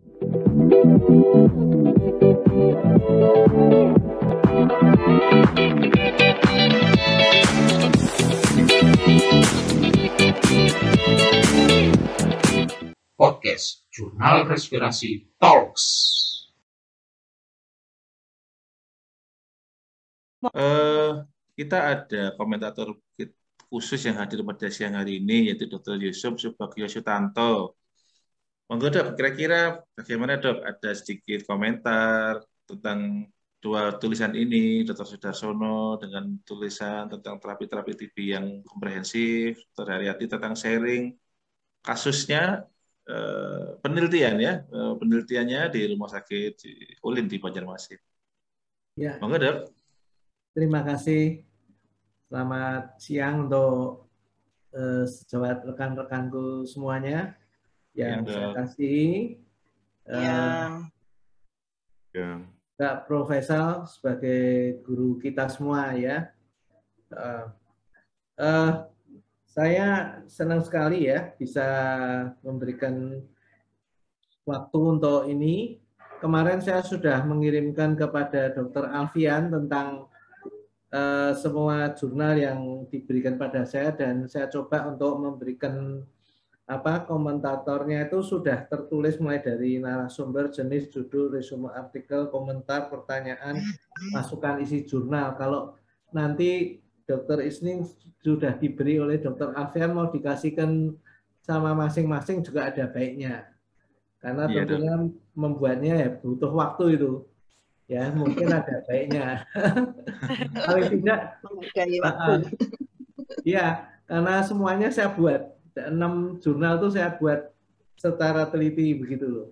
Podcast Jurnal Respirasi Talks. Kita ada komentator khusus yang hadir pada siang hari ini, yaitu Dr. Yusuf Subagio Sutanto. Monggo Dok, kira-kira bagaimana Dok? Ada sedikit komentar tentang dua tulisan ini, Dr. Sudarsono dengan tulisan tentang terapi-terapi TB yang komprehensif, Dr. Haryati tentang sharing kasusnya, penelitian ya, penelitiannya di Rumah Sakit Ulin di Banjarmasin. Ya. Monggo Dok. Terima kasih. Selamat siang untuk sejawat rekan-rekanku semuanya yang saya kasih. Kak Profesor sebagai guru kita semua ya. Saya senang sekali ya bisa memberikan waktu untuk ini. Kemarin saya sudah mengirimkan kepada Dr. Alfian tentang semua jurnal yang diberikan pada saya, dan saya coba untuk memberikan komentatornya itu sudah tertulis mulai dari narasumber, jenis, judul, resume artikel, komentar, pertanyaan, masukan isi jurnal. Kalau nanti Dr. Isning sudah diberi oleh Dr. Alfian mau dikasihkan sama masing-masing juga ada baiknya. Karena tentunya membuatnya ya butuh waktu itu. Ya, mungkin ada baiknya. Paling tidak, ya, karena semuanya saya buat. 6 jurnal itu saya buat secara teliti begitu loh.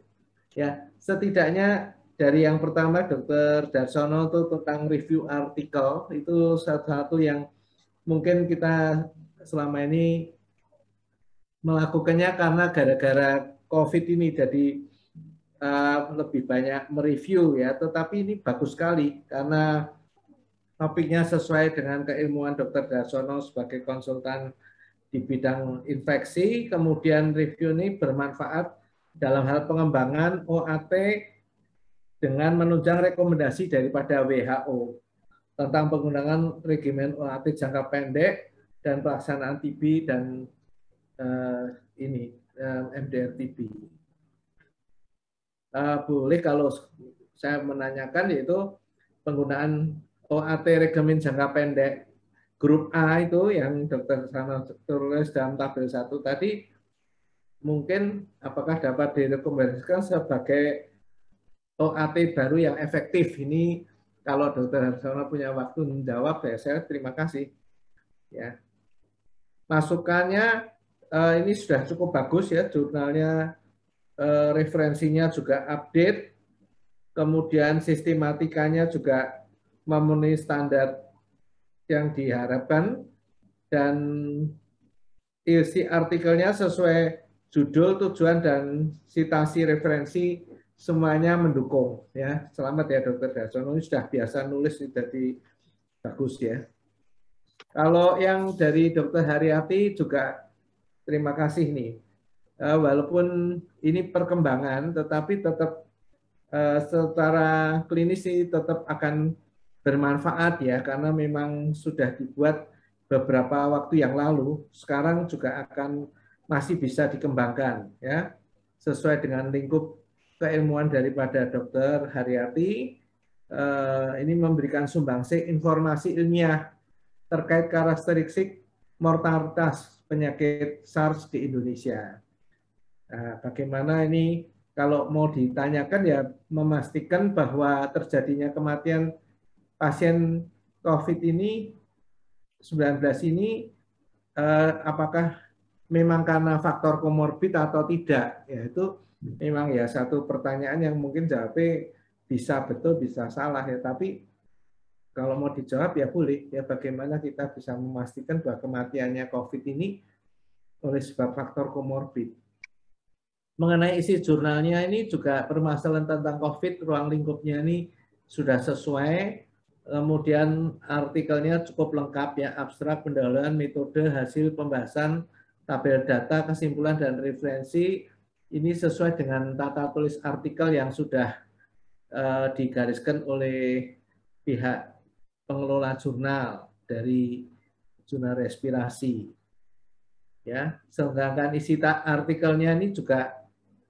Ya, setidaknya dari yang pertama Dr. Darsono itu tentang review artikel, itu satu yang mungkin kita selama ini melakukannya karena gara-gara COVID ini jadi lebih banyak mereview ya, tetapi ini bagus sekali karena topiknya sesuai dengan keilmuan Dr. Darsono sebagai konsultan di bidang infeksi. Kemudian review ini bermanfaat dalam hal pengembangan OAT dengan menunjang rekomendasi daripada WHO tentang penggunaan regimen OAT jangka pendek dan pelaksanaan TB dan MDR-TB. Boleh kalau saya menanyakan, yaitu penggunaan OAT regimen jangka pendek grup A itu yang Dr. Sana tulis dalam tabel 1 tadi, mungkin apakah dapat direkomendasikan sebagai OAT baru yang efektif? Ini kalau Dr. Sana punya waktu menjawab ya, saya terima kasih. Ya, masukannya ini sudah cukup bagus ya, jurnalnya, referensinya juga update, kemudian sistematikanya juga memenuhi standar yang diharapkan, dan isi artikelnya sesuai judul, tujuan, dan citasi referensi semuanya mendukung ya. Selamat ya Dr. Darsono, sudah biasa nulis, jadi bagus ya. Kalau yang dari Dr. Haryati juga terima kasih nih. Walaupun ini perkembangan, tetapi tetap secara klinis ini tetap akan bermanfaat ya, karena memang sudah dibuat beberapa waktu yang lalu, sekarang juga akan masih bisa dikembangkan ya, sesuai dengan lingkup keilmuan daripada Dr. Haryati. Ini memberikan sumbangsih informasi ilmiah terkait karakteristik mortalitas penyakit SARS di Indonesia. Nah, bagaimana ini kalau mau ditanyakan ya, memastikan bahwa terjadinya kematian pasien COVID ini 19 ini apakah memang karena faktor komorbid atau tidak? Ya, itu memang ya satu pertanyaan yang mungkin jawabnya bisa betul bisa salah ya, tapi kalau mau dijawab ya boleh ya, bagaimana kita bisa memastikan bahwa kematiannya COVID ini oleh sebab faktor komorbid. Mengenai isi jurnalnya ini juga permasalahan tentang COVID, ruang lingkupnya ini sudah sesuai. Kemudian artikelnya cukup lengkap ya, abstrak, pendahuluan, metode, hasil pembahasan, tabel data, kesimpulan, dan referensi, ini sesuai dengan tata tulis artikel yang sudah digariskan oleh pihak pengelola jurnal dari jurnal respirasi. Ya, sedangkan isi artikelnya ini juga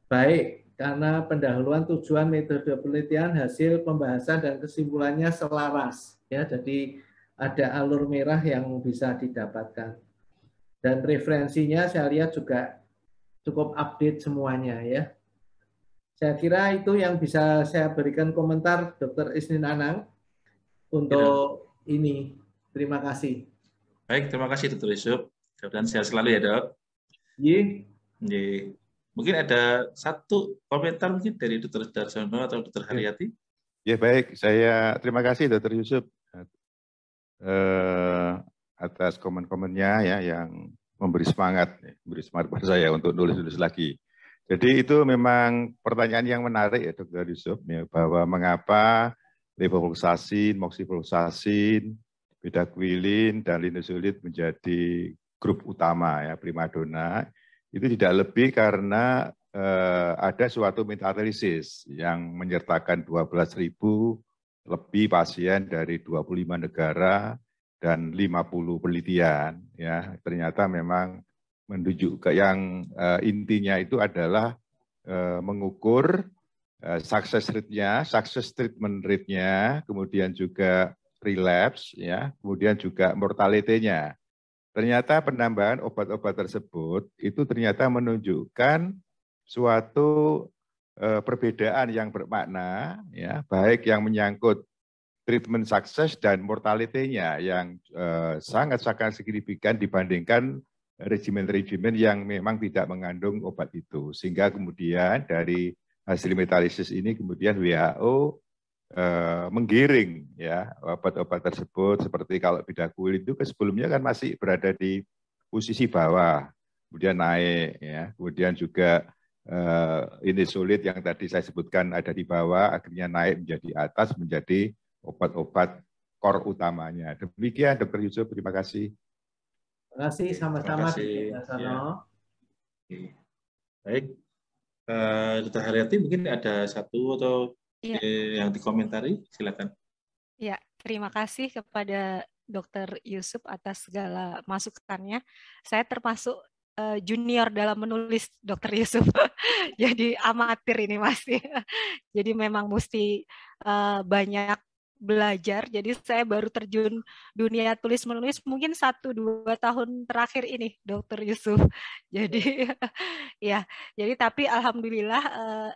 baik karena pendahuluan tujuan metode penelitian, hasil pembahasan dan kesimpulannya selaras. Ya, jadi ada alur merah yang bisa didapatkan. Dan referensinya saya lihat juga cukup update semuanya ya. Saya kira itu yang bisa saya berikan komentar Dr. Isnin Anang untuk ini. Terima kasih. Baik, terima kasih Dr. Yusuf. Dan sehat selalu ya Dok. Iya. Mungkin ada satu komentar mungkin dari Dr. Darsono atau Dr. Haryati. Ya baik, saya terima kasih Dr. Yusuf atas komen-komennya ya yang memberi semangat pada saya untuk nulis-nulis lagi. Jadi itu memang pertanyaan yang menarik ya Dr. Yusuf ya, bahwa mengapa levofloxacin, moxifloxacin, bedaquiline dan linezolid menjadi grup utama ya primadona. Itu tidak lebih karena ada suatu meta-analisis yang menyertakan 12.000 lebih pasien dari 25 negara dan 50 penelitian. Ya, ternyata memang menunjukkan yang intinya itu adalah mengukur success rate-nya, success treatment rate-nya, kemudian juga relapse, ya, kemudian juga mortality-nya. Ternyata penambahan obat-obat tersebut itu ternyata menunjukkan suatu perbedaan yang bermakna, ya, baik yang menyangkut treatment sukses dan mortality-nya yang sangat-sangat signifikan dibandingkan regimen-regimen yang memang tidak mengandung obat itu. Sehingga kemudian dari hasil metalisis ini kemudian WHO menggiring ya obat-obat tersebut seperti kalau bedaquiline itu sebelumnya kan masih berada di posisi bawah, kemudian naik ya, kemudian juga ini sulit yang tadi saya sebutkan ada di bawah, akhirnya naik menjadi atas menjadi obat-obat core utamanya. Demikian Dr. Yusuf, terima kasih. Terima kasih sama-sama. Ya. Baik, Dr. Haryati mungkin ada satu atau yang dikomentari, silakan. Ya, terima kasih kepada Dr. Yusuf atas segala masukannya. Saya termasuk junior dalam menulis Dr. Yusuf, jadi amatir ini masih. Jadi memang mesti banyak belajar. Jadi saya baru terjun dunia tulis menulis mungkin 1-2 tahun terakhir ini, Dr. Yusuf. Jadi ya, jadi tapi alhamdulillah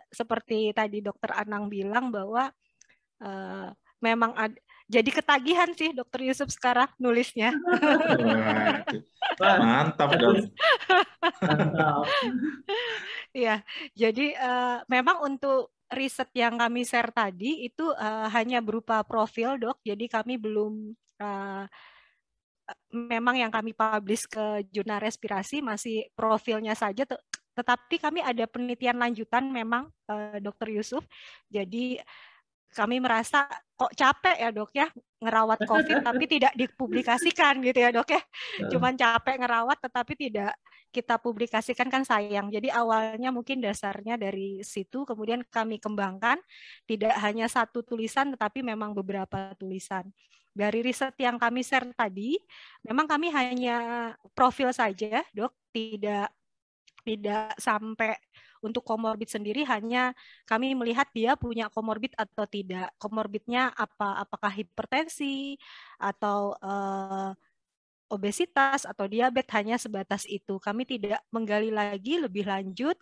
seperti tadi Dr. Anang bilang bahwa memang jadi ketagihan sih Dr. Yusuf sekarang nulisnya. Mantap dong. Ya, jadi memang untuk riset yang kami share tadi itu hanya berupa profil dok, jadi kami belum memang yang kami publish ke jurnal respirasi masih profilnya saja, tetapi kami ada penelitian lanjutan memang Dr. Yusuf, jadi kami merasa kok capek ya dok ya ngerawat COVID tapi tidak dipublikasikan gitu ya dok ya, cuman capek ngerawat tetapi tidak kita publikasikan kan sayang. Jadi awalnya mungkin dasarnya dari situ, kemudian kami kembangkan tidak hanya satu tulisan tetapi memang beberapa tulisan. Dari riset yang kami share tadi, memang kami hanya profil saja dok, tidak sampai untuk komorbid sendiri, hanya kami melihat dia punya komorbid atau tidak. Komorbidnya apakah hipertensi atau obesitas atau diabetes, hanya sebatas itu. Kami tidak menggali lagi lebih lanjut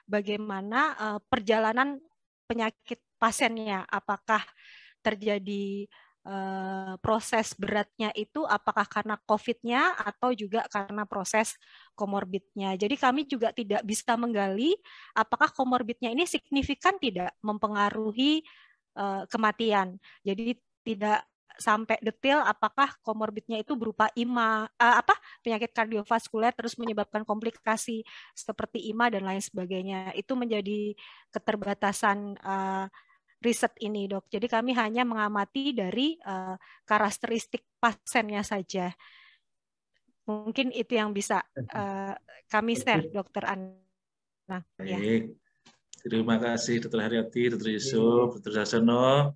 bagaimana perjalanan penyakit pasiennya, apakah terjadi proses beratnya itu apakah karena COVID-nya atau juga karena proses komorbidnya. Jadi kami juga tidak bisa menggali apakah komorbidnya ini signifikan tidak mempengaruhi kematian. Jadi tidak sampai detail apakah komorbidnya itu berupa IMA, penyakit kardiovaskuler terus menyebabkan komplikasi seperti IMA dan lain sebagainya. Itu menjadi keterbatasan riset ini dok. Jadi kami hanya mengamati dari karakteristik pasiennya saja. Mungkin itu yang bisa kami share, Dokter An. Nah, ya. Baik. Terima kasih Dr. Haryati, Dr. Yusuf, Dr. Sasono.